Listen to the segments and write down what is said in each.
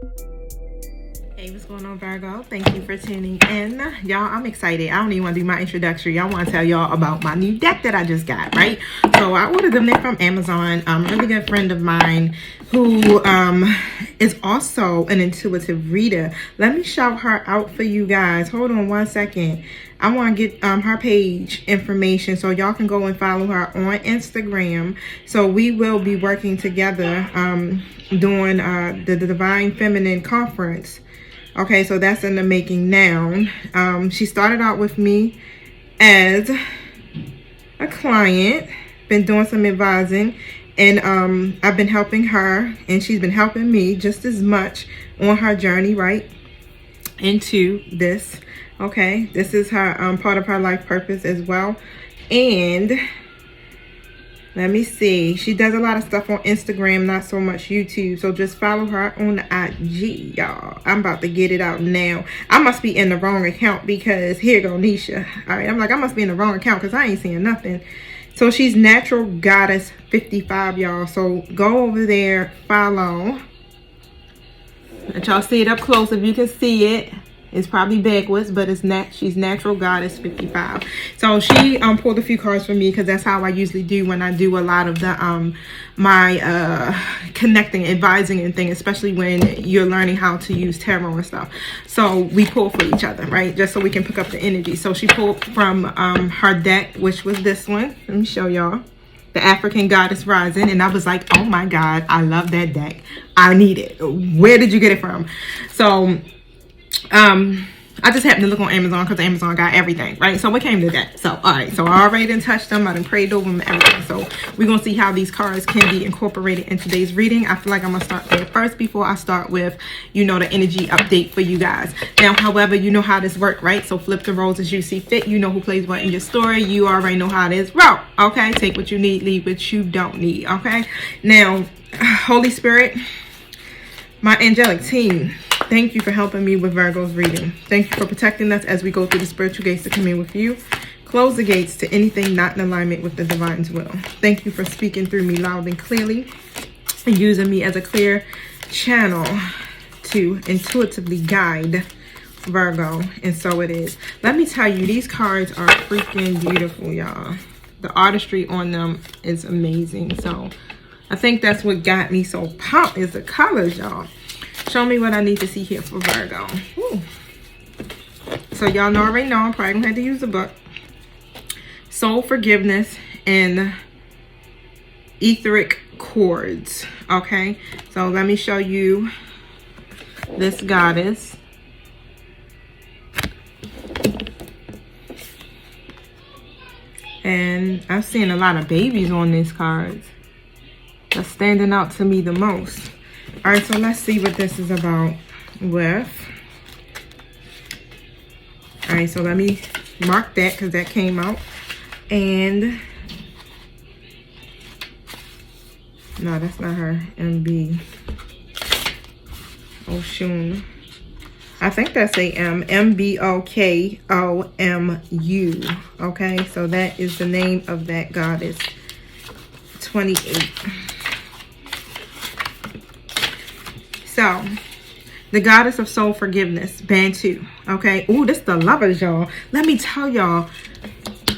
Hey, what's going on, Virgo? Thank you for tuning in. Y'all, I'm excited. I don't even want to do my introductory. I want to tell y'all about my new deck that I just got, right? So I ordered them from Amazon. A really good friend of mine who is also an intuitive reader. Let me shout her out for you guys. Hold on one second. I want to get her page information so y'all can go and follow her on Instagram. So we will be working together during the Divine Feminine Conference. Okay, so that's in the making now. She started out with me as a client, been doing some advising, and I've been helping her, and she's been helping me just as much on her journey, right, into this. Okay, this is her part of her life purpose as well. And let me see, she does a lot of stuff on Instagram, not so much YouTube. So just follow her on the IG, y'all. I'm about to get it out now. I must be in the wrong account because here go Nisha. All right, I'm like, I must be in the wrong account because I ain't seeing nothing. So she's Natural Goddess 55, y'all. So go over there, follow. Let y'all see it up close if you can see it. It's probably backwards, but it's she's Natural Goddess 55. So she pulled a few cards for me because that's how I usually do when I do a lot of the my connecting, advising and things, especially when you're learning how to use tarot and stuff. So we pull for each other, right? Just so we can pick up the energy. So she pulled from her deck, which was this one. Let me show y'all. The African Goddess Rising. And I was like, oh my God, I love that deck. I need it. Where did you get it from? So I just happened to look on Amazon because Amazon got everything, right? So what came to that? So all right, so I already done touched them, I done prayed over them, everything. So we're gonna see how these cards can be incorporated in today's reading. I feel like I'm gonna start there first before I start with, you know, the energy update for you guys. Now, however, you know how this works, right? So flip the roles as you see fit. You know who plays what in your story. You already know how it is. Roll, okay? Take what you need, leave what you don't need, okay? Now, Holy Spirit, my angelic team, thank you for helping me with Virgo's reading. Thank you for protecting us as we go through the spiritual gates to commune with you. Close the gates to anything not in alignment with the divine's will. Thank you for speaking through me loud and clearly and using me as a clear channel to intuitively guide Virgo. And so it is. Let me tell you, these cards are freaking beautiful, y'all. The artistry on them is amazing. So I think that's what got me so pumped is the colors, y'all. Show me what I need to see here for Virgo. Woo. So y'all already know I'm probably gonna have to use the book. Soul Forgiveness and Etheric Chords. Okay, so let me show you this goddess. And I've seen a lot of babies on these cards. That's standing out to me the most. All right, so let's see what this is about with. All right, so let me mark that because that came out. And no, that's not her. MB. Oshun. I think that's a M. MBOKOMU. Okay, so that is the name of that goddess. 28. So, the goddess of soul forgiveness, Bantu. Okay. Ooh, this is the lovers, y'all. Let me tell y'all.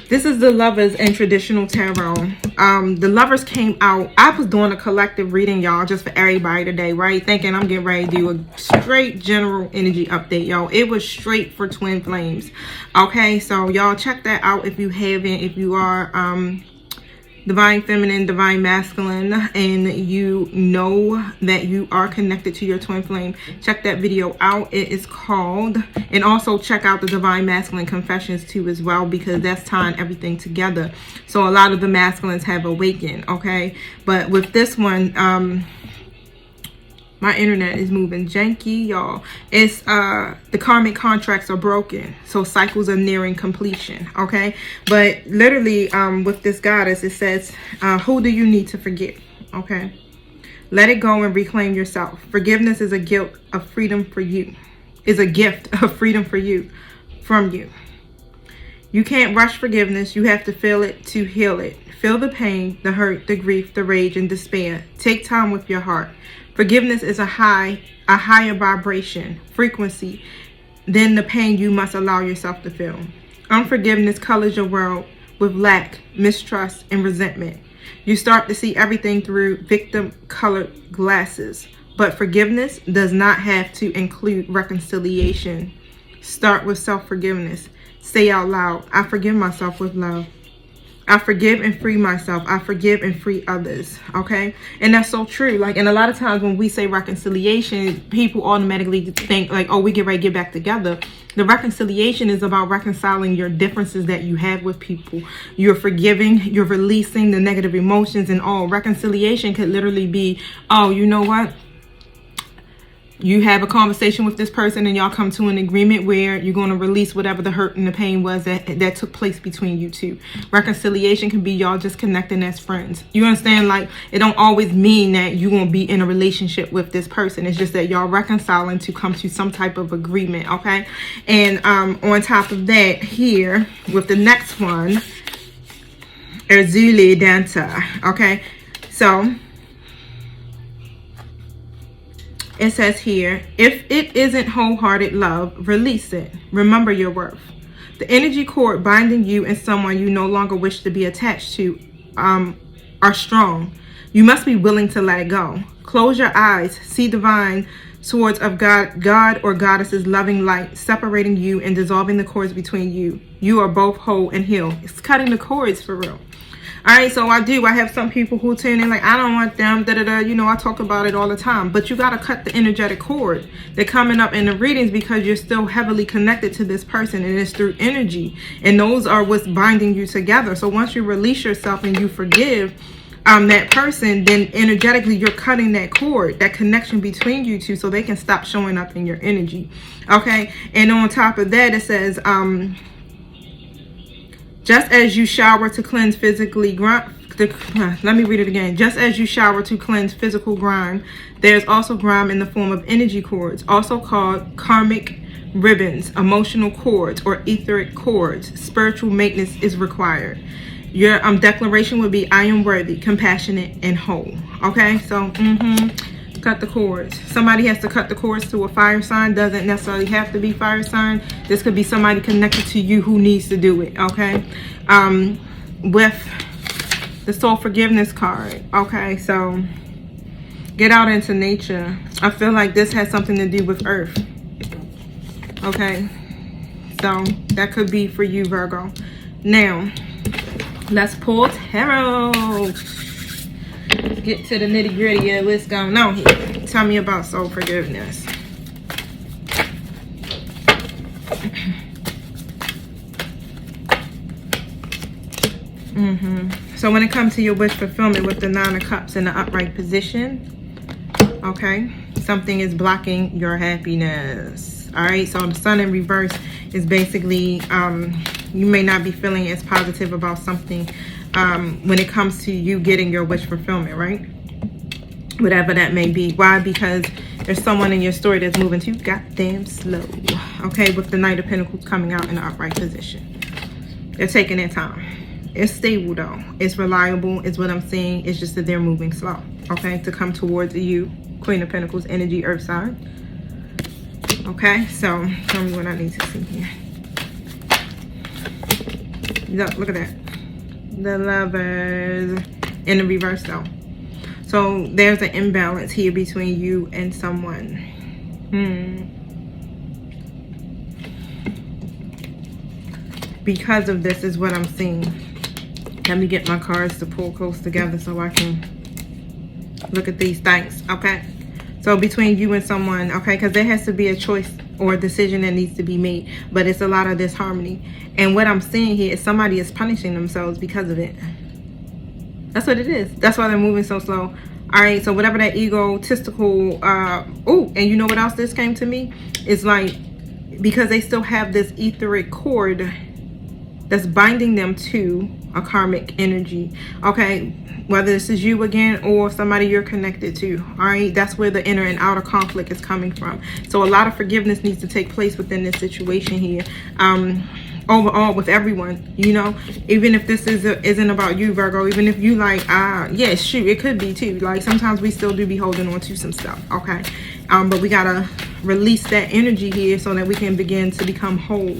This is the lovers in traditional tarot. The lovers came out. I was doing a collective reading, y'all, just for everybody today, right? Thinking I'm getting ready to do a straight general energy update, y'all. It was straight for twin flames. Okay. So, y'all check that out if you haven't. If you are divine feminine, divine masculine, and you know that you are connected to your twin flame, check that video out. It is called, and also check out the divine masculine confessions too as well, because that's tying everything together. So a lot of the masculines have awakened, okay? But with this one, my internet is moving janky, y'all. It's the karmic contracts are broken, so cycles are nearing completion, okay? But literally, with this goddess, it says, who do you need to forget? Okay, let it go and reclaim yourself. Forgiveness is a gift of freedom for you. Is a gift of freedom for you, from you. You can't rush forgiveness. You have to feel it to heal it. Feel the pain, the hurt, the grief, the rage, and despair. Take time with your heart. Forgiveness is a higher vibration, frequency than the pain you must allow yourself to feel. Unforgiveness colors your world with lack, mistrust, and resentment. You start to see everything through victim-colored glasses. But forgiveness does not have to include reconciliation. Start with self-forgiveness. Say out loud, I forgive myself with love. I forgive and free myself. I forgive and free others. Okay? And that's so true. Like, and a lot of times when we say reconciliation, people automatically think like, oh, we get ready to get back together. The reconciliation is about reconciling your differences that you have with people. You're forgiving, you're releasing the negative emotions and all. Reconciliation could literally be, oh, you know what? You have a conversation with this person and y'all come to an agreement where you're going to release whatever the hurt and the pain was that took place between you two. Reconciliation can be y'all just connecting as friends. You understand? Like, it don't always mean that you're going to be in a relationship with this person. It's just that y'all reconciling to come to some type of agreement, okay? And on top of that, here with the next one, Erzuli Danta, okay? So it says here, if it isn't wholehearted love, release it. Remember your worth. The energy cord binding you and someone you no longer wish to be attached to are strong. You must be willing to let it go. Close your eyes. See divine swords of God or goddess's loving light separating you and dissolving the cords between you. You are both whole and healed. It's cutting the cords for real. All right, so I have some people who tune in like, I don't want them, you know, I talk about it all the time. But you got to cut the energetic cord. They're coming up in the readings because you're still heavily connected to this person, and it's through energy. And those are what's binding you together. So once you release yourself and you forgive that person, then energetically you're cutting that cord, that connection between you two, so they can stop showing up in your energy. Okay, and on top of that, it says, just as you shower to cleanse physically let me read it again. Just as you shower to cleanse physical grime, there's also grime in the form of energy cords, also called karmic ribbons, emotional cords, or etheric cords. Spiritual maintenance is required. Your declaration would be, I am worthy, compassionate, and whole. Okay, so cut the cords. Somebody has to cut the cords to a fire sign. Doesn't necessarily have to be fire sign. This could be somebody connected to you who needs to do it. Okay, with the soul forgiveness card. Okay, so get out into nature. I feel like this has something to do with earth. Okay, so that could be for you, Virgo. Now let's pull tarot. Get to the nitty gritty of what's going on here. Tell me about soul forgiveness. So when it comes to your wish fulfillment with the 9 of Cups in the upright position, okay, something is blocking your happiness. All right, so the Sun in reverse is basically you may not be feeling as positive about something when it comes to you getting your wish fulfillment, right? Whatever that may be. Why? Because there's someone in your story that's moving too goddamn slow. Okay, with the Knight of Pentacles coming out in the upright position. They're taking their time. It's stable though. It's reliable is what I'm saying. It's just that they're moving slow. Okay, to come towards you. Queen of Pentacles energy, earth sign. Okay, so tell me what I need to see here. Look at that. The Lovers in the reverse though. So there's an imbalance here between you and someone. Because of this is what I'm seeing. Let me get my cards to pull close together so I can look at these things. Okay, so between you and someone, okay, because there has to be a choice or a decision that needs to be made, but it's a lot of disharmony. And what I'm seeing here is somebody is punishing themselves because of it. That's what it is. That's why they're moving so slow. All right, so whatever that egotistical oh, and you know what else this came to me? It's like, because they still have this etheric cord that's binding them to a karmic energy. Okay, whether this is you again or somebody you're connected to. All right, that's where the inner and outer conflict is coming from. So a lot of forgiveness needs to take place within this situation here. overall with everyone, you know, even if this isn't about you, Virgo, even if you like, yeah, shoot, it could be too. Like sometimes we still do be holding on to some stuff, okay? But we gotta release that energy here so that we can begin to become whole,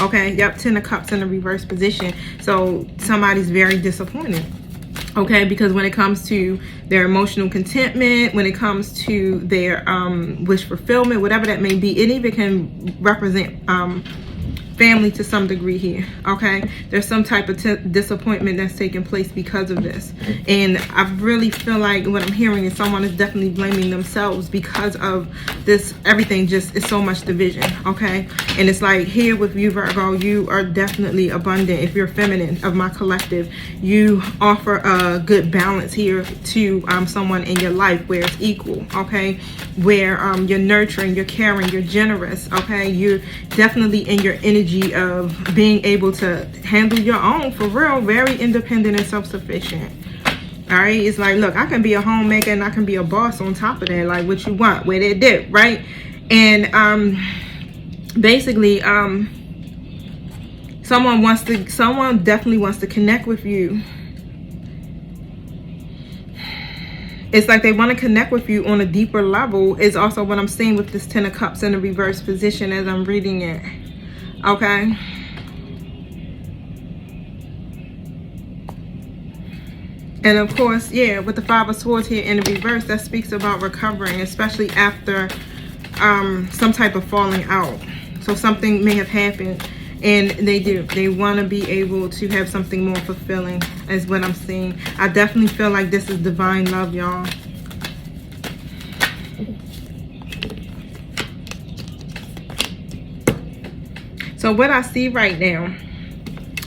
okay? Yep, 10 of Cups in the reverse position. So somebody's very disappointed, okay, because when it comes to their emotional contentment, when it comes to their wish fulfillment, whatever that may be, it even can represent family to some degree here, okay? There's some type of disappointment that's taking place because of this. And I really feel like what I'm hearing is someone is definitely blaming themselves because of this. Everything just is so much division, okay? And it's like here with you, Virgo, you are definitely abundant. If you're feminine of my collective, you offer a good balance here to someone in your life where it's equal, okay? Where you're nurturing, you're caring, you're generous, okay? You're definitely in your energy of being able to handle your own, for real, very independent and self-sufficient. All right, it's like, look, I can be a homemaker and I can be a boss on top of that. Like, what you want, where they did, right? And basically someone definitely wants to connect with you. It's like they want to connect with you on a deeper level, is also what I'm seeing with this 10 of Cups in the reverse position as I'm reading it. Okay. And of course, yeah, with the 5 of Swords here in the reverse, that speaks about recovering, especially after some type of falling out. So something may have happened, and they want to be able to have something more fulfilling, is what I'm seeing. I definitely feel like this is divine love, y'all. So what I see right now,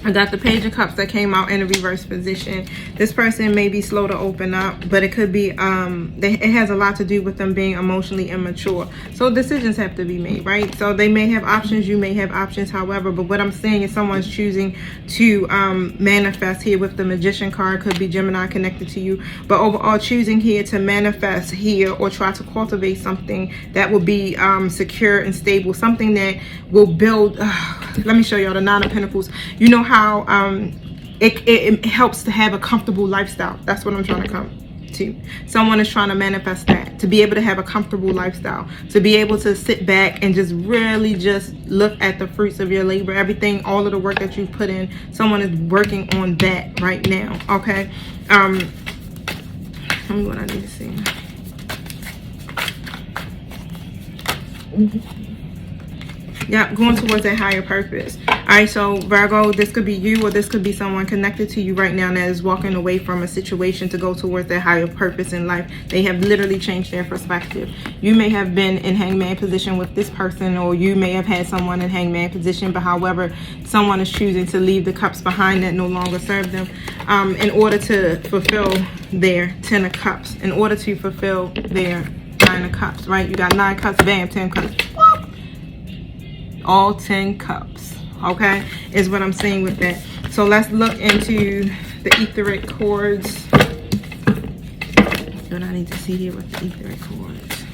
I got the Page of Cups that came out in a reverse position. This person may be slow to open up, but it could be, it has a lot to do with them being emotionally immature. So decisions have to be made, right? So they may have options, you may have options, however, but what I'm saying is someone's choosing to manifest here with the Magician card. Could be Gemini connected to you, but overall choosing here to manifest here or try to cultivate something that will be secure and stable, something that will build, let me show y'all the 9 of Pentacles. You know how it helps to have a comfortable lifestyle. That's what I'm trying to come to. Someone is trying to manifest that, to be able to have a comfortable lifestyle, to be able to sit back and just really just look at the fruits of your labor, everything, all of the work that you've put in. Someone is working on that right now, okay? Tell me what I need to see. Yeah, going towards that higher purpose. All right, so Virgo, this could be you, or this could be someone connected to you right now that is walking away from a situation to go towards that higher purpose in life. They have literally changed their perspective. You may have been in hangman position with this person, or you may have had someone in hangman position, but however, someone is choosing to leave the cups behind that no longer serve them in order to fulfill their 10 of Cups, in order to fulfill their 9 of Cups, right? You got 9 cups, bam, 10 cups. All 10 cups, okay, is what I'm seeing with that. So let's look into the etheric chords. What I need to see here with the etheric chords.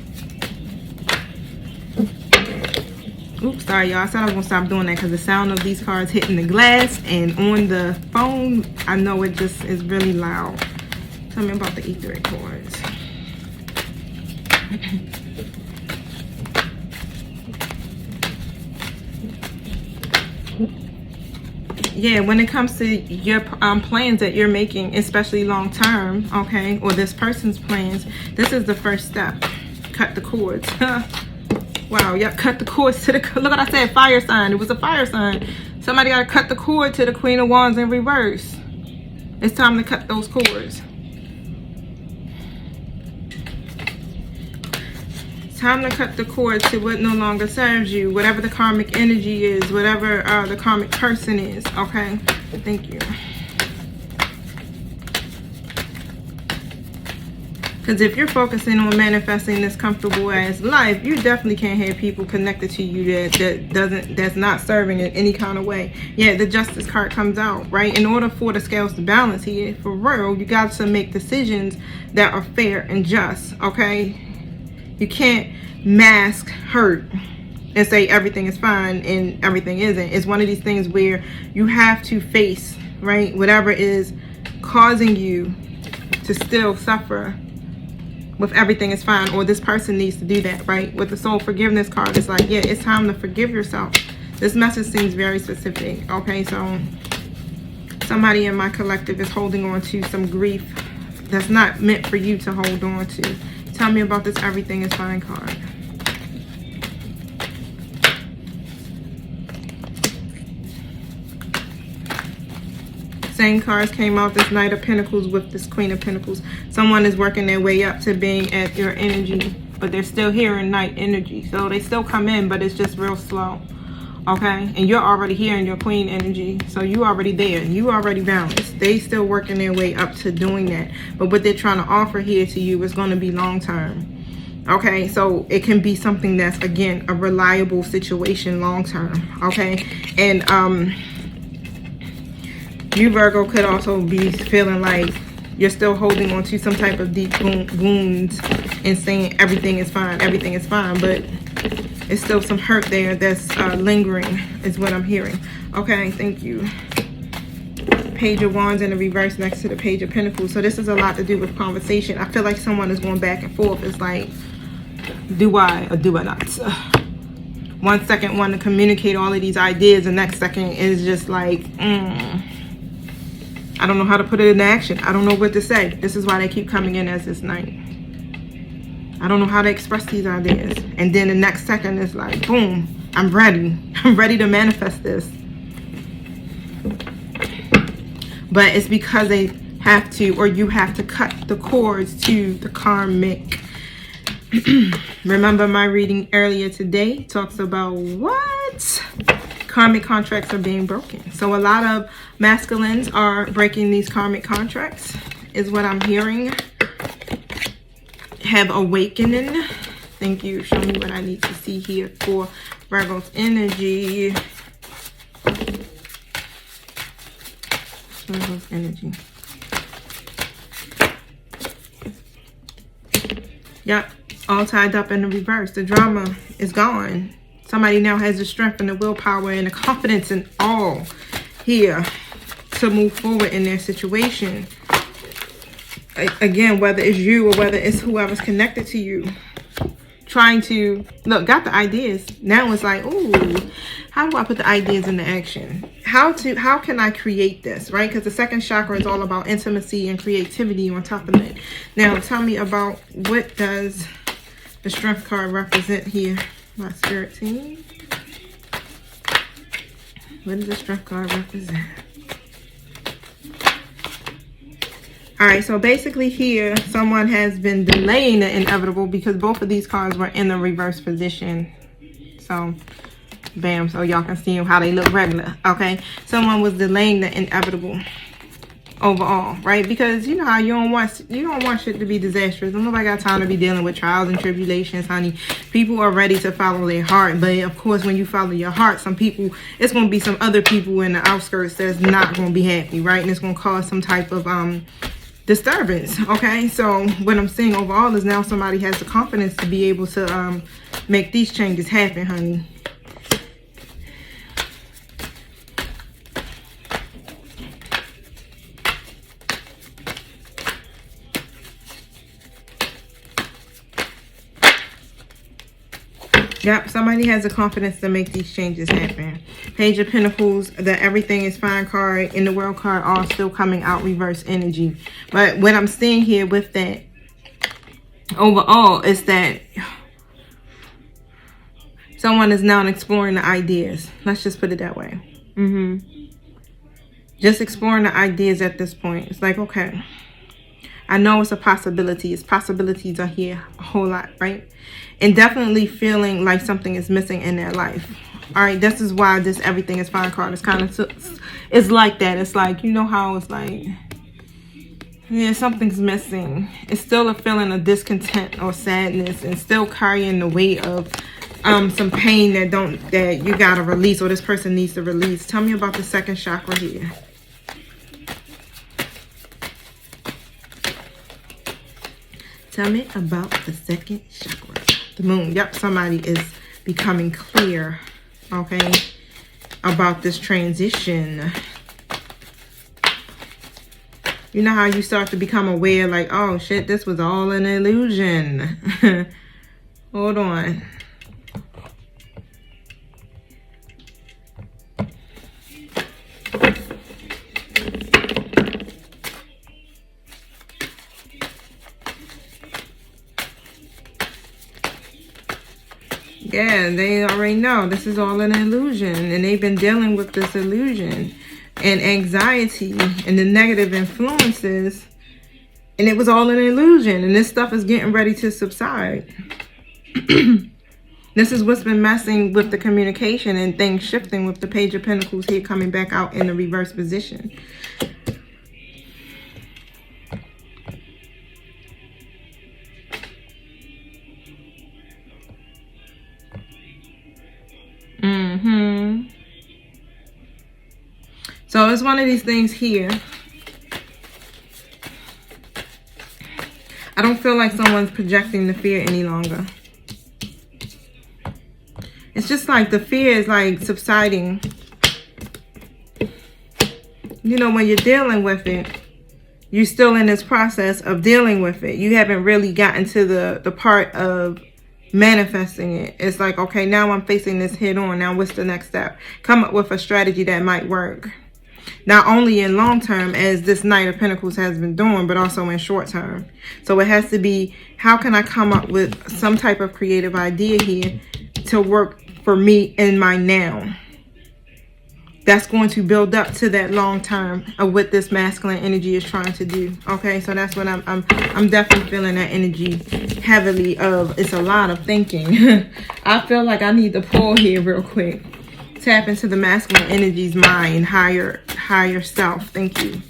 Oops, sorry y'all, I said I was gonna stop doing that because the sound of these cards hitting the glass and on the phone, I know it just is really loud. Tell me about the etheric chords. Yeah, when it comes to your plans that you're making, especially long term, okay, or this person's plans, this is the first step. Cut the cords. Wow, yep, cut the cords to the, look what I said, fire sign. It was a fire sign. Somebody got to cut the cord to the Queen of Wands in reverse. It's time to cut those cords. Time to cut the cord to what no longer serves you, whatever the karmic energy is, whatever the karmic person is, okay? Thank you. Because if you're focusing on manifesting this comfortable ass life, you definitely can't have people connected to you that's not serving in any kind of way. Yeah, the Justice card comes out, right? In order for the scales to balance here, for real, you got to make decisions that are fair and just, okay? You can't mask hurt and say everything is fine and everything isn't. It's one of these things where you have to face, right, whatever is causing you to still suffer with everything is fine, or this person needs to do that, right? With the soul forgiveness card, it's like, yeah, it's time to forgive yourself. This message seems very specific. Okay, so somebody in my collective is holding on to some grief that's not meant for you to hold on to. Tell me about this everything is fine card. Same cards came out, this Knight of Pentacles with this Queen of Pentacles. Someone is working their way up to being at your energy, but they're still here in Knight energy. So they still come in, but it's just real slow. Okay, and you're already here in your Queen energy, so you already there, you already balanced. They still working their way up to doing that, but what they're trying to offer here to you is going to be long term. Okay, so it can be something that's, again, a reliable situation long term. Okay, and you, Virgo, could also be feeling like you're still holding on to some type of deep wounds and saying everything is fine, but it's still some hurt there that's lingering, is what I'm hearing. Okay, thank you. Page of Wands in the reverse next to the Page of Pentacles. So this is a lot to do with conversation. I feel like someone is going back and forth. It's like, do I or do I not? 1 second want to communicate all of these ideas, the next second is just like, I don't know how to put it into action. I don't know what to say. This is why they keep coming in as this Knight. I don't know how to express these ideas. And then the next second is like, boom, I'm ready. I'm ready to manifest this. But it's because they have to, or you have to cut the cords to the karmic. Remember my reading earlier today talks about what? Karmic contracts are being broken. So a lot of masculines are breaking these karmic contracts, is what I'm hearing. Have awakening. Thank you. Show me what I need to see here for Virgo's energy. Virgo's energy. Yep. All tied up in the reverse. The drama is gone. Somebody now has the strength and the willpower and the confidence and all here to move forward in their situation. Again, whether it's you or whether it's whoever's connected to you, trying to look, got the ideas. Now it's like, ooh, how do I put the ideas into action? How can I create this, right? Because the second chakra is all about intimacy and creativity on top of it. Now tell me about, what does the strength card represent here, my spirit team? What does the strength card represent? All right, so basically here, someone has been delaying the inevitable because both of these cards were in the reverse position. So, bam, so y'all can see how they look regular, okay? Someone was delaying the inevitable overall, right? Because you know how you don't want shit to be disastrous. Nobody got time to be dealing with trials and tribulations, honey. People are ready to follow their heart, but of course, when you follow your heart, some people, it's going to be some other people in the outskirts that's not going to be happy, right? And it's going to cause some type of disturbance. Okay, so what I'm saying overall is now somebody has the confidence to be able to make these changes happen, honey. Yep, somebody has the confidence to make these changes happen. Page of Pentacles, the everything is fine card, and the World card all still coming out reverse energy. But what I'm seeing here with that overall is that someone is now exploring the ideas. Let's just put it that way. Just exploring the ideas at this point. It's like, okay, I know it's a possibility. Its possibilities are here a whole lot, right? And definitely feeling like something is missing in their life. All right, this is why this everything is fine card is kind of, it's like that. It's like, you know how it's like, yeah, something's missing. It's still a feeling of discontent or sadness, and still carrying the weight of some pain that you gotta release, or this person needs to release. Tell me about the second chakra here. Tell me about the second chakra. The moon. Yep, somebody is becoming clear, okay, about this transition. You know how you start to become aware, like, oh shit, this was all an illusion. Hold on. Yeah, they already know this is all an illusion, and they've been dealing with this illusion and anxiety and the negative influences, and it was all an illusion, and this stuff is getting ready to subside. This is what's been messing with the communication and things shifting with the Page of Pentacles here coming back out in the reverse position. So it's one of these things here. I don't feel like someone's projecting the fear any longer. It's just like the fear is like subsiding. You know, when you're dealing with it, you're still in this process of dealing with it. You haven't really gotten to the part of manifesting it. It's like, okay, now I'm facing this head on. Now what's the next step? Come up with a strategy that might work. Not only in long term, as this Knight of Pentacles has been doing, but also in short term. So it has to be, how can I come up with some type of creative idea here to work for me in my now? That's going to build up to that long term of what this masculine energy is trying to do. Okay, so that's what I'm definitely feeling that energy heavily of. It's a lot of thinking. I feel like I need to pull here real quick. Tap into the masculine energy's mind, higher self. Thank you.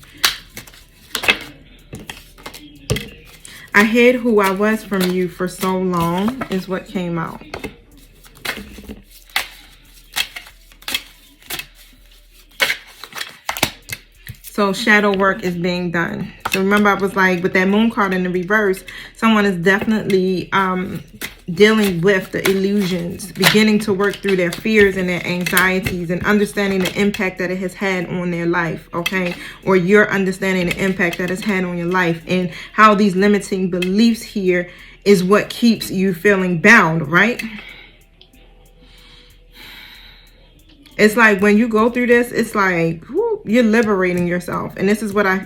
I hid who I was from you for so long is what came out. So shadow work is being done. So remember, I was like, with that moon card in the reverse, someone is definitely dealing with the illusions, beginning to work through their fears and their anxieties and understanding the impact that it has had on their life, okay? Or you're understanding the impact that it's had on your life and how these limiting beliefs here is what keeps you feeling bound, right? It's like when you go through this, it's like, whoo, you're liberating yourself. And this is what I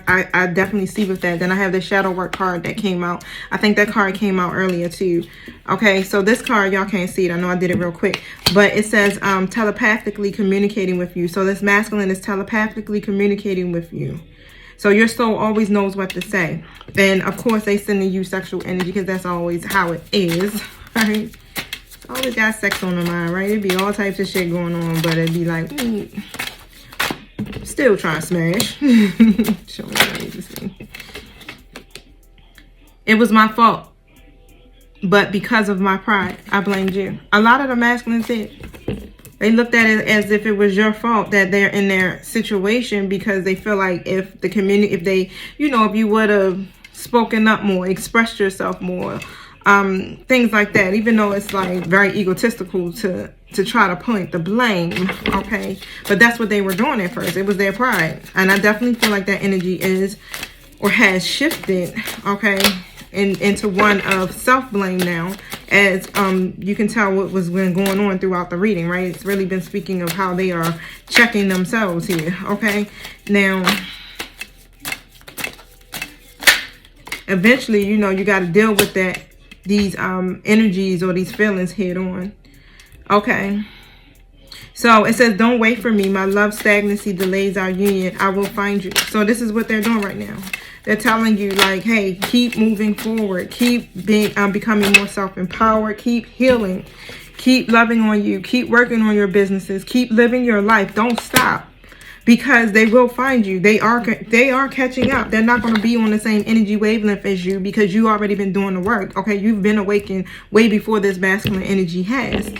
definitely see with that. Then I have the shadow work card that came out. I think that card came out earlier too. Okay, so this card, y'all can't see it. I know I did it real quick. But it says telepathically communicating with you. So this masculine is telepathically communicating with you. So your soul always knows what to say. And of course, they sending you sexual energy because that's always how it is, right? Always got sex on the mind, right? It'd be all types of shit going on, but it'd be like, still trying to smash. Show me what I need to see. It was my fault, but because of my pride, I blamed you. A lot of the masculines did. They looked at it as if it was your fault that they're in their situation because they feel like if the community, if they, you know, if you would have spoken up more, expressed yourself more, things like that, even though it's like very egotistical to try to point the blame, okay? But that's what they were doing at first. It was their pride. And I definitely feel like that energy is or has shifted, okay, into one of self-blame now, as you can tell what was been going on throughout the reading, right? It's really been speaking of how they are checking themselves here, okay? Now, eventually, you know, you got to deal with that, these energies or these feelings head on. Okay. So it says, don't wait for me. My love stagnancy delays our union. I will find you. So this is what they're doing right now. They're telling you like, hey, keep moving forward. Keep being, becoming more self-empowered. Keep healing. Keep loving on you. Keep working on your businesses. Keep living your life. Don't stop. Because they will find you. They are catching up. They're not going to be on the same energy wavelength as you because you already been doing the work. Okay, you've been awakened way before this masculine energy has.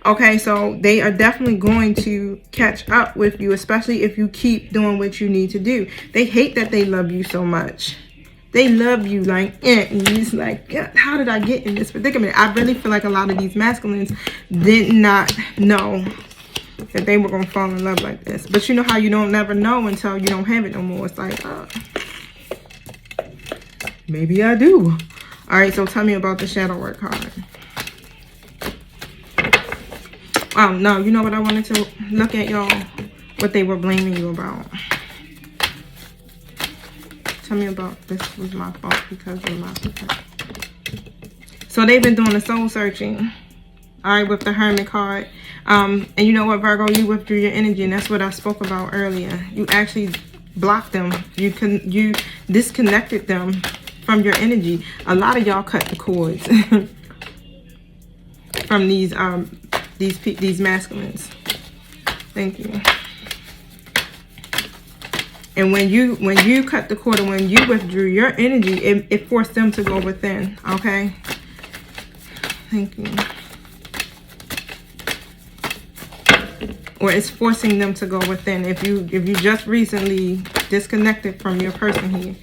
Okay, so they are definitely going to catch up with you, especially if you keep doing what you need to do. They hate that they love you so much. They love you like, and you're just like, God, how did I get in this predicament? I really feel like a lot of these masculines did not know that they were going to fall in love like this. But you know how you don't never know until you don't have it no more. It's like, maybe I do. All right, so tell me about the shadow work card. Oh, no, you know what I wanted to look at, y'all? What they were blaming you about. Tell me about this was my fault because of my fault. So they've been doing the soul searching. All right, with the Hermit card. And you know what, Virgo? You withdrew your energy, and that's what I spoke about earlier. You actually blocked them. You disconnected them from your energy. A lot of y'all cut the cords from these masculines. Thank you. And when you cut the cord and when you withdrew your energy, it forced them to go within. Okay. Thank you. Or it's forcing them to go within. If you just recently disconnected from your person here,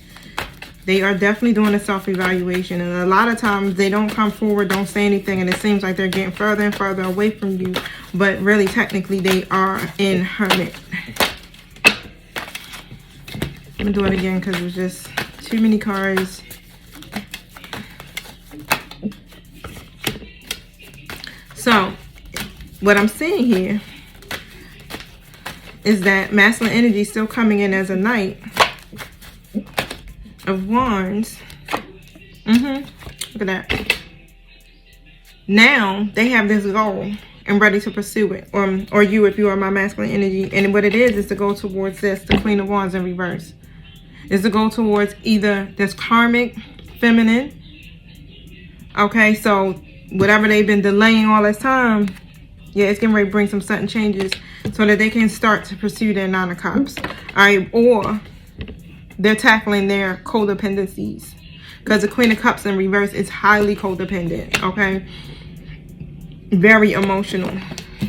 they are definitely doing a self-evaluation. And a lot of times they don't come forward, don't say anything, and it seems like they're getting further and further away from you. But really, technically, they are in Hermit. I'm gonna do it again because there's just too many cards. So, what I'm seeing here is that masculine energy is still coming in as a Knight of Wands. Look at that. Now they have this goal and ready to pursue it, or you if you are my masculine energy. And what it is to go towards this, the Queen of Wands in reverse. Is to go towards either this karmic feminine. Okay, so whatever they've been delaying all this time, yeah, it's getting ready to bring some sudden changes so that they can start to pursue their Nine of Cups. All right, or they're tackling their codependencies, because the Queen of Cups in reverse is highly codependent. Okay, very emotional.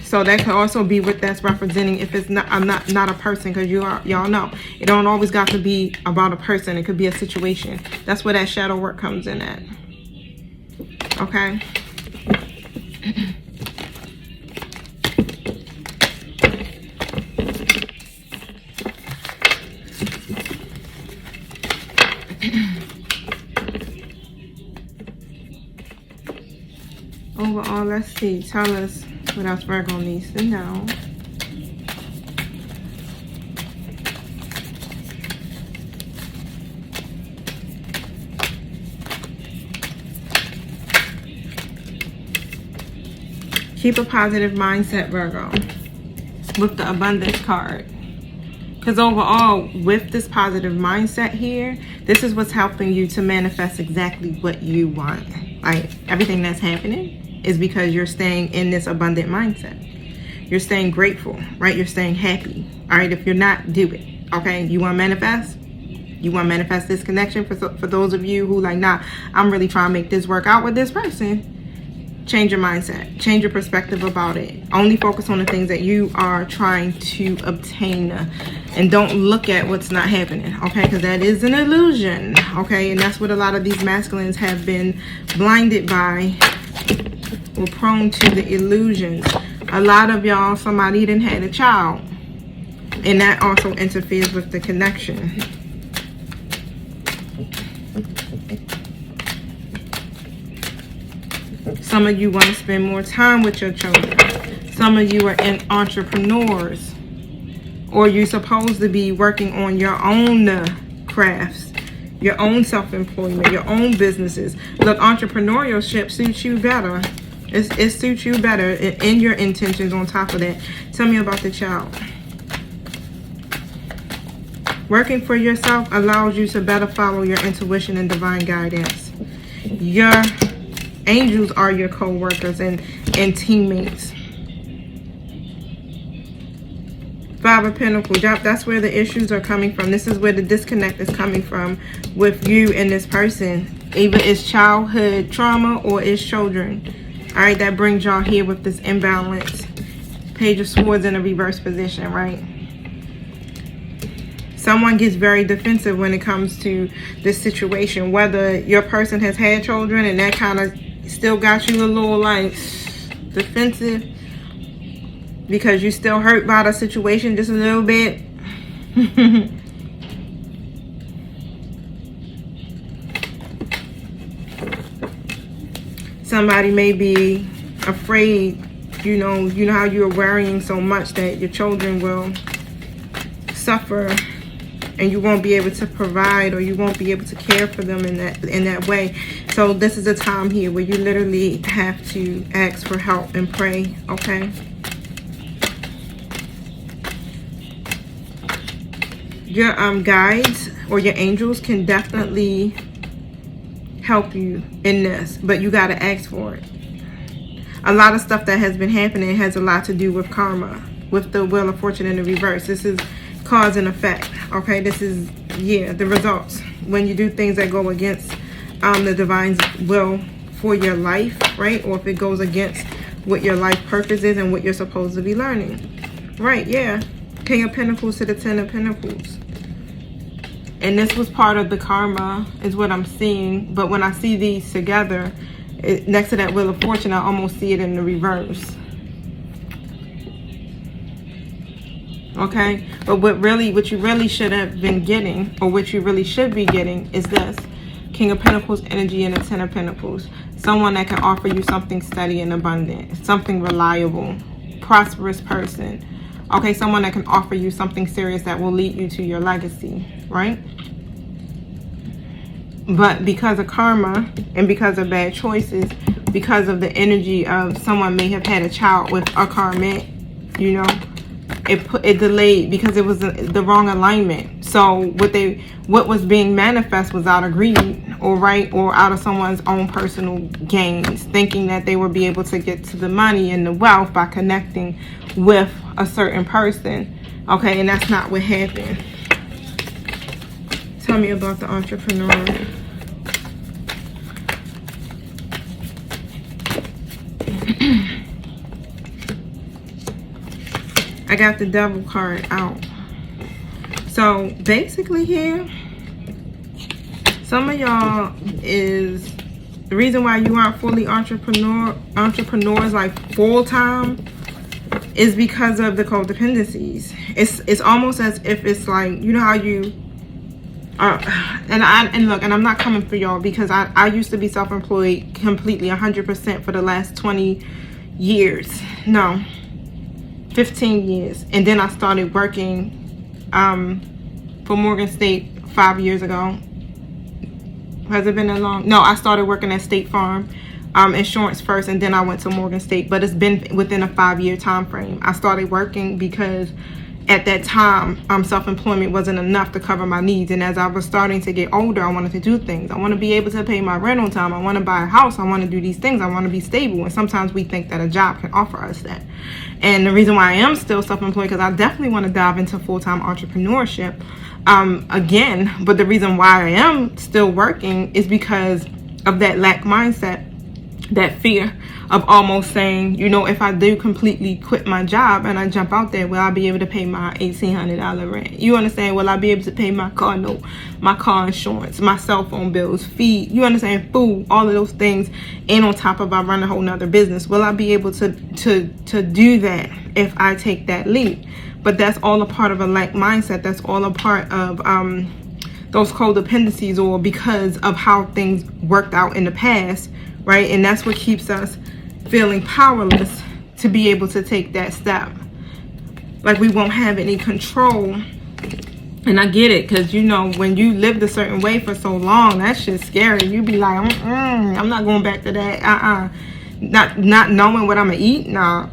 So that could also be what that's representing. If it's not, not a person, because y'all know it don't always got to be about a person. It could be a situation. That's where that shadow work comes in at. Okay. Overall, let's see. Tell us what else Virgo needs to know. Keep a positive mindset, Virgo, with the abundance card. Because overall, with this positive mindset here, this is what's helping you to manifest exactly what you want. Like, everything that's happening is because you're staying in this abundant mindset. You're staying grateful, right? You're staying happy. All right, if you're not, do it. Okay, you want to manifest? You want to manifest this connection? For those of you who like, nah, I'm really trying to make this work out with this person. Change your mindset. Change your perspective about it. Only focus on the things that you are trying to obtain. And don't look at what's not happening. Okay, because that is an illusion. Okay, and that's what a lot of these masculines have been blinded by. We're prone to the illusions. A lot of y'all, somebody didn't had a child, and that also interferes with the connection. Some of you want to spend more time with your children. Some of you are entrepreneurs, or you're supposed to be working on your own crafts, your own self-employment, your own businesses. Look, entrepreneurship suits you better. It suits you better in your intentions. On top of that, tell me about the child. Working for yourself allows you to better follow your intuition and divine guidance. Your angels are your co-workers and teammates. Five of Pentacles. Yep, that's where the issues are coming from. This is where the disconnect is coming from with you and this person. Either it's childhood trauma or it's children. All right, that brings y'all here with this imbalance. Page of Swords in a reverse position, right? Someone gets very defensive when it comes to this situation, whether your person has had children and that kind of still got you a little like defensive because you still hurt by the situation just a little bit. Somebody may be afraid, you know how you're worrying so much that your children will suffer and you won't be able to provide, or you won't be able to care for them in that way. So this is a time here where you literally have to ask for help and pray, okay? Your guides or your angels can definitely help you in this, but you got to ask for it. A lot of stuff that has been happening has a lot to do with karma, with the Wheel of Fortune in the reverse. This is cause and effect, okay? This is, yeah, the results when you do things that go against the divine's will for your life, right? Or if it goes against what your life purpose is and what you're supposed to be learning, right? Yeah, King of Pentacles to the Ten of Pentacles. And this was part of the karma is what I'm seeing. But when I see these together, next to that Wheel of Fortune, I almost see it in the reverse. Okay, but what you really should have been getting, or what you really should be getting, is this King of Pentacles energy and the Ten of Pentacles. Someone that can offer you something steady and abundant, something reliable, prosperous person. Okay, someone that can offer you something serious that will lead you to your legacy, right? But because of karma and because of bad choices, because of the energy of someone may have had a child with a karmic, you know, it delayed because it was the wrong alignment. So what was being manifest was out of greed, or out of someone's own personal gains, thinking that they would be able to get to the money and the wealth by connecting with a certain person. Okay, and that's not what happened. Tell me about the entrepreneur. I got the Devil card out. So basically here, some of y'all is the reason why you aren't fully entrepreneurs like full-time is because of the codependencies. It's almost as if it's like, you know how you and look, and I'm not coming for y'all because I used to be self-employed completely 100% for the last 20 years. No, 15 years. And then I started working for Morgan State 5 years ago. Has it been that long? No, I started working at State Farm insurance first, and then I went to Morgan State. But it's been within a 5-year time frame. I started working because at that time self-employment wasn't enough to cover my needs, and as I was starting to get older, I wanted to do things. I want to be able to pay my rent on time. I want to buy a house. I want to do these things. I want to be stable, and sometimes we think that a job can offer us that. And the reason why I am still self-employed, because I definitely want to dive into full-time entrepreneurship again, but the reason why I am still working is because of that lack mindset, that fear of almost saying, you know, if I do completely quit my job and I jump out there, will I be able to pay my $1,800 rent? You understand? Will I be able to pay my car note, my car insurance, my cell phone bills, feed, you understand, food, all of those things, and on top of I run a whole nother business? Will I be able to do that if I take that leap? But that's all a part of a lack mindset. That's all a part of those codependencies, or because of how things worked out in the past, right? And that's what keeps us feeling powerless to be able to take that step. Like we won't have any control. And I get it, because you know, when you lived a certain way for so long, that shit's scary. You be like, I'm not going back to that. Not knowing what I'm gonna eat. Nah.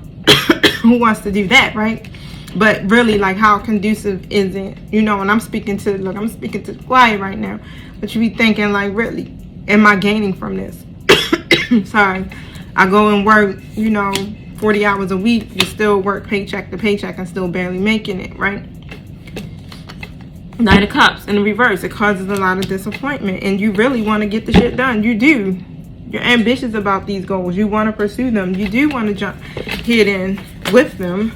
Who wants to do that, right? But really, like, how conducive is it? You know, and I'm speaking to the quiet right now. But you be thinking, like, really, am I gaining from this? Sorry. I go and work, you know, 40 hours a week. You still work paycheck to paycheck and still barely making it, right? Knight of Cups in the reverse. It causes a lot of disappointment. And you really want to get the shit done. You do. You're ambitious about these goals. You want to pursue them. You do want to jump head in with them.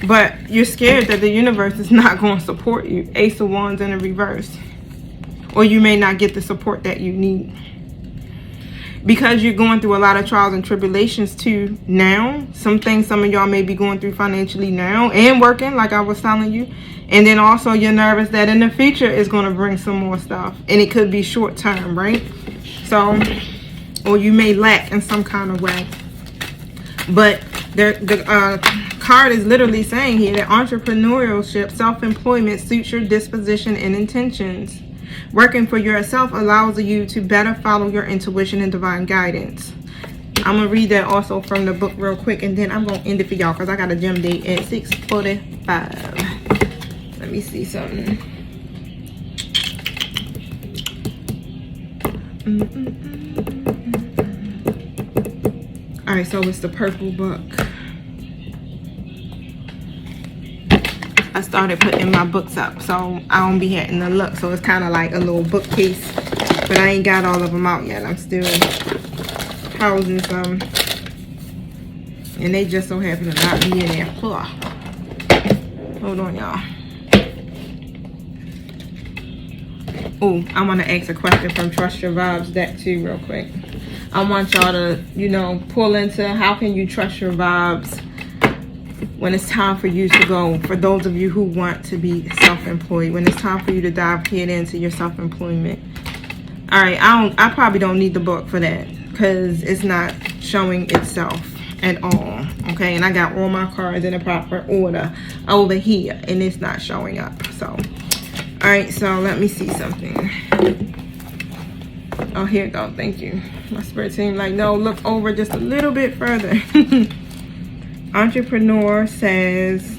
But you're scared that the universe is not going to support you. Ace of Wands in the reverse. Or you may not get the support that you need. Because you're going through a lot of trials and tribulations too now. Some things some of y'all may be going through financially now and working, like I was telling you. And then also you're nervous that in the future is going to bring some more stuff. And it could be short term, right? So, or you may lack in some kind of way. But the card is literally saying here that entrepreneurship, self-employment suits your disposition and intentions. Working for yourself allows you to better follow your intuition and divine guidance. I'm going to read that also from the book real quick, and then I'm going to end it for y'all because I got a gym date at 6:45. Let me see something. Alright, so it's the purple book. I started putting my books up, so I don't be having to look. So it's kind of like a little bookcase, but I ain't got all of them out yet. I'm still housing some, and they just so happen to not be in there. Hold on, y'all. Oh, I want to ask a question from Trust Your Vibes deck too, real quick. I want y'all to, you know, pull into how can you trust your vibes when it's time for you to go, for those of you who want to be self-employed, when it's time for you to dive head into your self-employment. All right, I probably don't need the book for that because it's not showing itself at all. Okay, and I got all my cards in the proper order over here, and it's not showing up. So, all right, so let me see something. Oh, here it goes. Thank you. My spirit team like, no, look over just a little bit further. Entrepreneur says,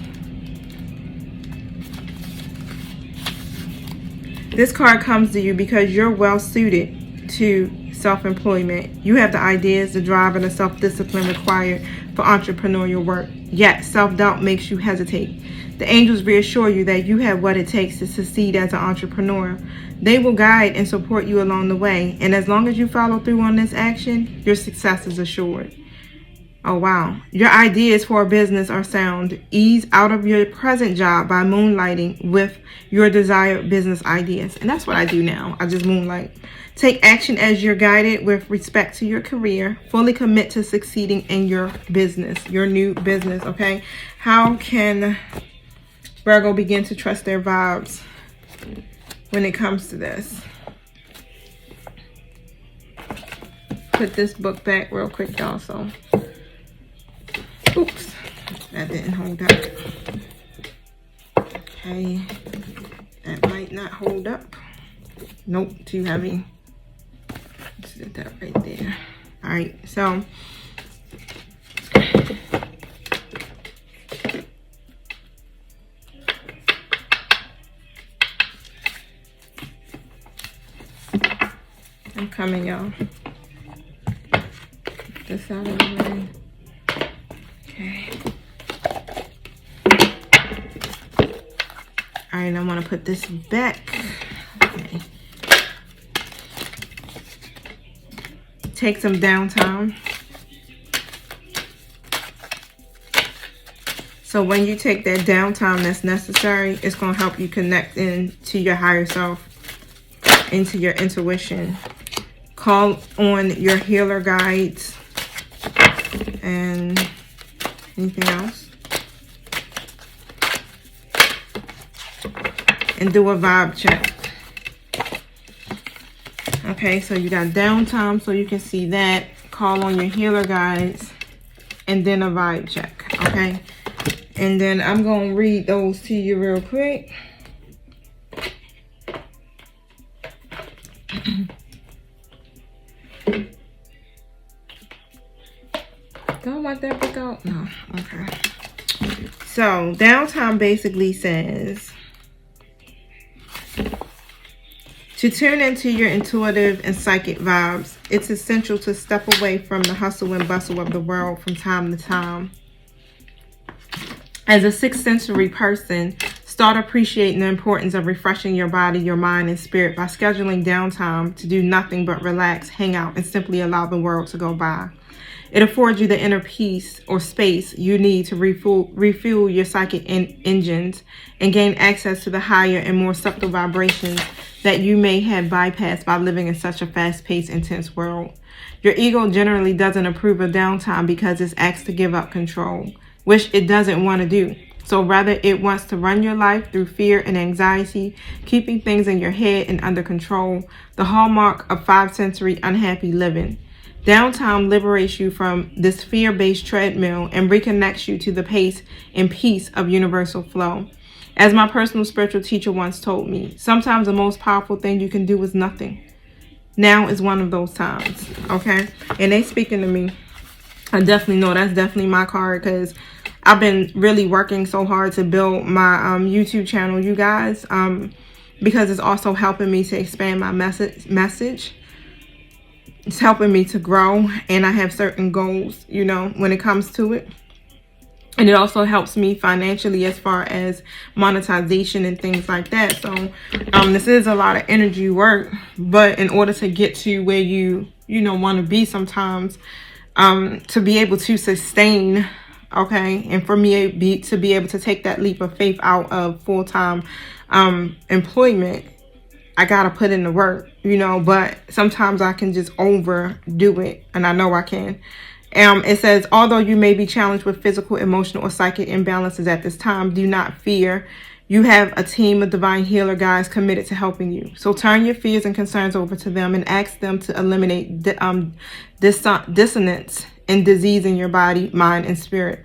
this card comes to you because you're well suited to self-employment. You have the ideas, the drive, and the self-discipline required for entrepreneurial work. Yet self-doubt makes you hesitate. The angels reassure you that you have what it takes to succeed as an entrepreneur. They will guide and support you along the way. And as long as you follow through on this action, your success is assured. Oh, wow. Your ideas for a business are sound. Ease out of your present job by moonlighting with your desired business ideas. And that's what I do now. I just moonlight. Take action as you're guided with respect to your career. Fully commit to succeeding in your business, your new business, okay? How can Virgo begin to trust their vibes when it comes to this? Put this book back real quick, y'all. So, oops, that didn't hold up. Okay, that might not hold up. Nope, too heavy. Let's put that right there. All right, so I'm coming, y'all. Get this out of the way. Okay. All right, I want to put this back. Okay. Take some downtime. So when you take that downtime that's necessary, it's going to help you connect into your higher self, into your intuition. Call on your healer guides and anything else. And do a vibe check. Okay, so you got downtime, so you can see that. Call on your healer guides and then a vibe check, okay? And then I'm going to read those to you real quick. Don't want that book out? No. Okay. So, downtime basically says to tune into your intuitive and psychic vibes. It's essential to step away from the hustle and bustle of the world from time to time. As a sixth sensory person, Start appreciating the importance of refreshing your body, your mind, and spirit by scheduling downtime to do nothing but relax, hang out, and simply allow the world to go by. It affords you the inner peace or space you need to refuel your psychic engines and gain access to the higher and more subtle vibrations that you may have bypassed by living in such a fast-paced, intense world. Your ego generally doesn't approve of downtime because it's asked to give up control, which it doesn't want to do. So rather, it wants to run your life through fear and anxiety, keeping things in your head and under control, the hallmark of 5-sensory unhappy living. Downtime liberates you from this fear-based treadmill and reconnects you to the pace and peace of universal flow. As my personal spiritual teacher once told me, sometimes the most powerful thing you can do is nothing. Now is one of those times, okay? And they speaking to me. I definitely know that's definitely my card, because I've been really working so hard to build my YouTube channel, you guys, because it's also helping me to expand my message. It's helping me to grow, and I have certain goals, you know, when it comes to it. And it also helps me financially as far as monetization and things like that. So this is a lot of energy work, but in order to get to where you want to be sometimes, to be able to sustain, okay, and for me to be able to take that leap of faith out of full-time employment, I gotta put in the work, you know. But sometimes I can just overdo it, and I know I can. It says, although you may be challenged with physical, emotional, or psychic imbalances at this time, do not fear. You have a team of divine healer guides committed to helping you. So turn your fears and concerns over to them and ask them to eliminate dissonance and disease in your body, mind, and spirit,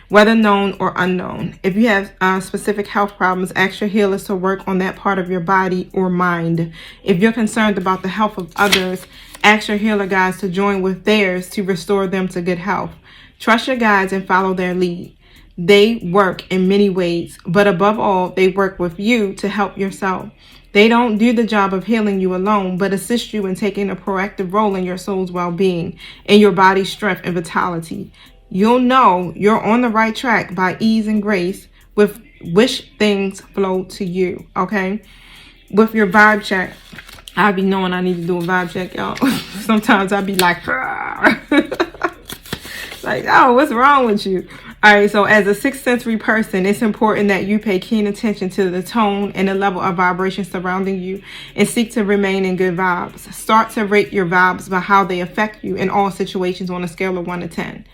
whether known or unknown. If you have specific health problems, ask your healers to work on that part of your body or mind. If you're concerned about the health of others, ask your healer guides to join with theirs to restore them to good health. Trust your guides and follow their lead. They work in many ways, but above all, they work with you to help yourself. They don't do the job of healing you alone, but assist you in taking a proactive role in your soul's well-being, in your body's strength and vitality. You'll know you're on the right track by ease and grace with which things flow to you, okay? With your vibe check, I be knowing I need to do a vibe check, y'all. Sometimes I be like, like, oh, what's wrong with you? All right, so as a 6th sensory person, it's important that you pay keen attention to the tone and the level of vibration surrounding you and seek to remain in good vibes. Start to rate your vibes by how they affect you in all situations on a scale of 1 to 10.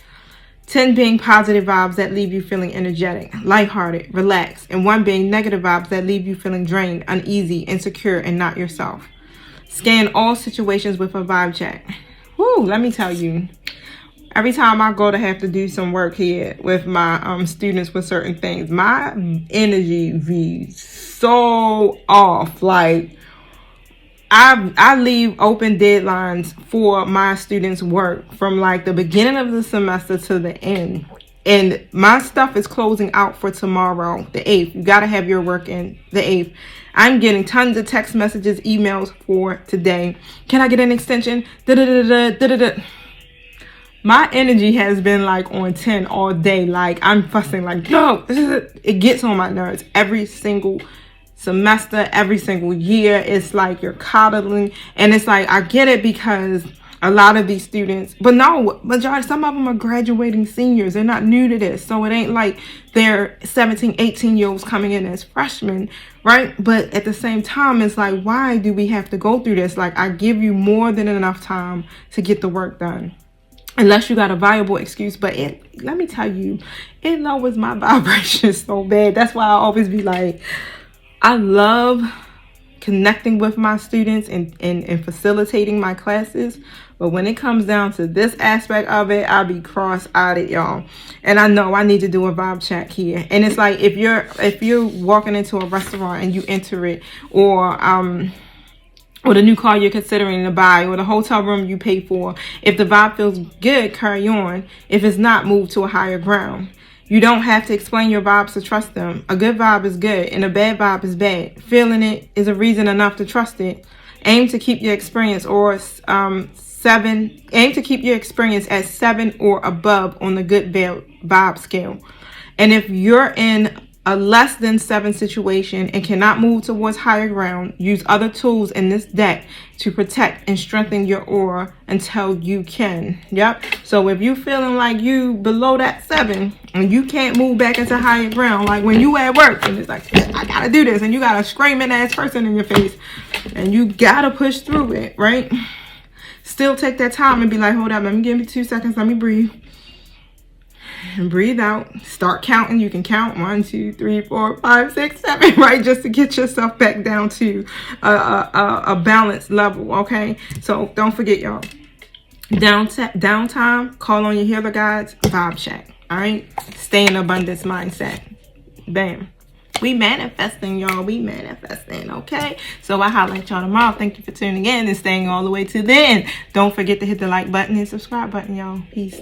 10 being positive vibes that leave you feeling energetic, lighthearted, relaxed, and 1 being negative vibes that leave you feeling drained, uneasy, insecure, and not yourself. Scan all situations with a vibe check. Woo, let me tell you, every time I go to have to do some work here with my students with certain things, my energy be so off. Like, I leave open deadlines for my students' work from like the beginning of the semester to the end. And my stuff is closing out for tomorrow, the 8th. You got to have your work in the 8th. I'm getting tons of text messages, emails for today. Can I get an extension? My energy has been like on 10 all day. Like, I'm fussing like, no, it gets on my nerves every single semester, every single year. It's like you're coddling, and it's like, I get it, because a lot of these students, but no, majority, some of them are graduating seniors. They're not new to this, so it ain't like they're 17, 18-year-olds coming in as freshmen, right? But at the same time, it's like, why do we have to go through this? Like, I give you more than enough time to get the work done, unless you got a viable excuse. But let me tell you, it lowers my vibration so bad. That's why I always be like, I love connecting with my students and facilitating my classes, but when it comes down to this aspect of it, I be cross-eyed, y'all. And I know I need to do a vibe check here. And it's like, if you're walking into a restaurant and you enter it, or the new car you're considering to buy, or the hotel room you pay for, if the vibe feels good, carry on. If it's not, move to a higher ground. You don't have to explain your vibes to trust them. A good vibe is good and a bad vibe is bad. Feeling it is a reason enough to trust it. Aim to keep your experience at 7 or above on the good vibe scale. And if you're in a less than 7 situation and cannot move towards higher ground, use other tools in this deck to protect and strengthen your aura until you can. Yep. So if you feeling like you below that 7 and you can't move back into higher ground, like when you at work and it's like, I gotta do this, and you got a screaming ass person in your face and you gotta push through it, right? Still take that time and be like, hold up, let me give me 2 seconds, let me breathe. And breathe out. Start counting. You can count 1, 2, 3, 4, 5, 6, 7, right? Just to get yourself back down to a balanced level, okay? So don't forget, y'all. Downtime, call on your healer guides, vibe check, all right? Stay in abundance mindset. Bam. We manifesting, y'all. We manifesting, okay? So I holler at y'all tomorrow. Thank you for tuning in and staying all the way to the end. Don't forget to hit the like button and subscribe button, y'all. Peace.